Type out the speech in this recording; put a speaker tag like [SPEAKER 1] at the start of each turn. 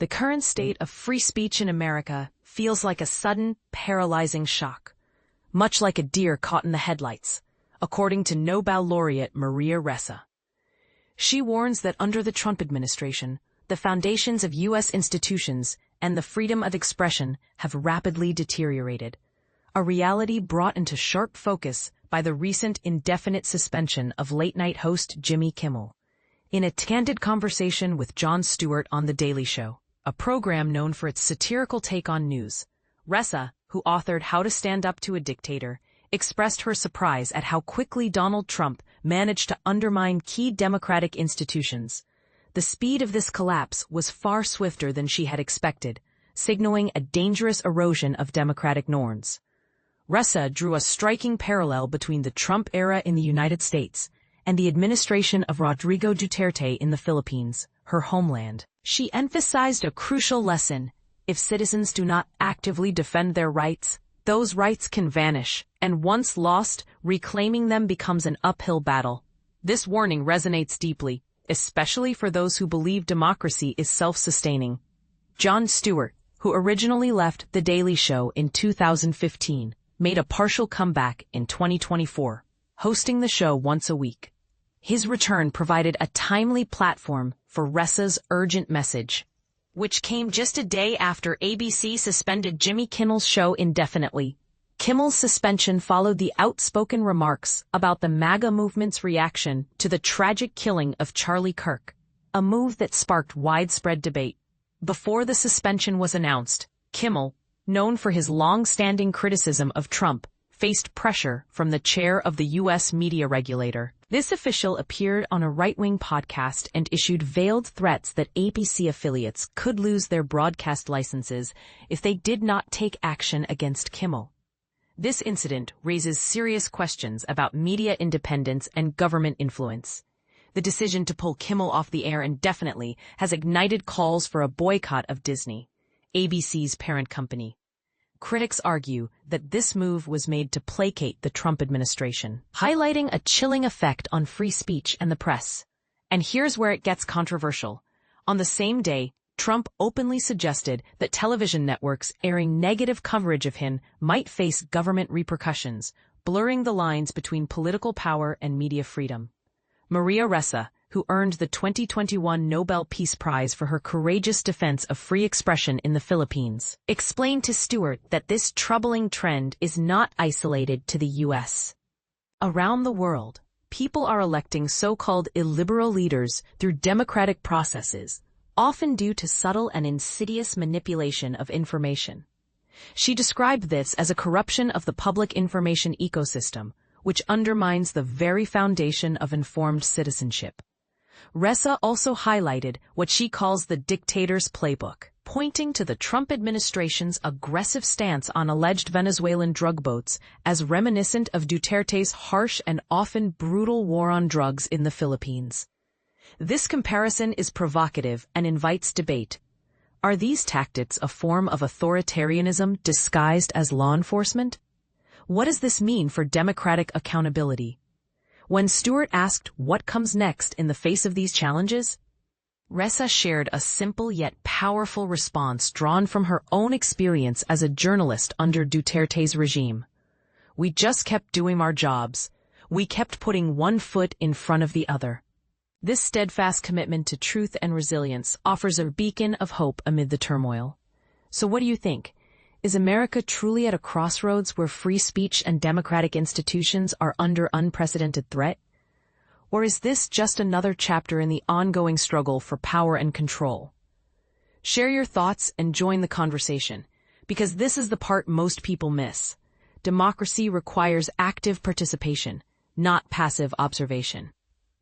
[SPEAKER 1] The current state of free speech in America feels like a sudden, paralyzing shock, much like a deer caught in the headlights, according to Nobel laureate Maria Ressa. She warns that under the Trump administration, the foundations of U.S. institutions and the freedom of expression have rapidly deteriorated, a reality brought into sharp focus by the recent indefinite suspension of late-night host Jimmy Kimmel. In a candid conversation with Jon Stewart on The Daily Show, a program known for its satirical take on news, Ressa, who authored How to Stand Up to a Dictator, expressed her surprise at how quickly Donald Trump managed to undermine key democratic institutions. The speed of this collapse was far swifter than she had expected, signaling a dangerous erosion of democratic norms. Ressa drew a striking parallel between the Trump era in the United States and the administration of Rodrigo Duterte in the Philippines, her homeland. She emphasized a crucial lesson: if citizens do not actively defend their rights, those rights can vanish, and once lost, reclaiming them becomes an uphill battle. This warning resonates deeply, especially for those who believe democracy is self-sustaining. Jon Stewart, who originally left The Daily Show in 2015, made a partial comeback in 2024, hosting the show once a week. His return provided a timely platform for Ressa's urgent message, which came just a day after ABC suspended Jimmy Kimmel's show indefinitely. Kimmel's suspension followed the outspoken remarks about the MAGA movement's reaction to the tragic killing of Charlie Kirk, a move that sparked widespread debate. Before the suspension was announced, Kimmel, known for his long-standing criticism of Trump, faced pressure from the chair of the U.S. media regulator. This official appeared on a right-wing podcast and issued veiled threats that ABC affiliates could lose their broadcast licenses if they did not take action against Kimmel. This incident raises serious questions about media independence and government influence. The decision to pull Kimmel off the air indefinitely has ignited calls for a boycott of Disney, ABC's parent company. Critics argue that this move was made to placate the Trump administration, highlighting a chilling effect on free speech and the press. And here's where it gets controversial. On the same day, Trump openly suggested that television networks airing negative coverage of him might face government repercussions, blurring the lines between political power and media freedom. Maria Ressa, who earned the 2021 Nobel Peace Prize for her courageous defense of free expression in the Philippines, explained to Stewart that this troubling trend is not isolated to the U.S. Around the world, people are electing so-called illiberal leaders through democratic processes, often due to subtle and insidious manipulation of information. She described this as a corruption of the public information ecosystem, which undermines the very foundation of informed citizenship. Ressa also highlighted what she calls the dictator's playbook, pointing to the Trump administration's aggressive stance on alleged Venezuelan drug boats as reminiscent of Duterte's harsh and often brutal war on drugs in the Philippines. This comparison is provocative and invites debate. Are these tactics a form of authoritarianism disguised as law enforcement? What does this mean for democratic accountability? When Stewart asked what comes next in the face of these challenges, Ressa shared a simple yet powerful response drawn from her own experience as a journalist under Duterte's regime. We just kept doing our jobs. We kept putting one foot in front of the other. This steadfast commitment to truth and resilience offers a beacon of hope amid the turmoil. So what do you think? Is America truly at a crossroads where free speech and democratic institutions are under unprecedented threat? Or is this just another chapter in the ongoing struggle for power and control? Share your thoughts and join the conversation, because this is the part most people miss. Democracy requires active participation, not passive observation.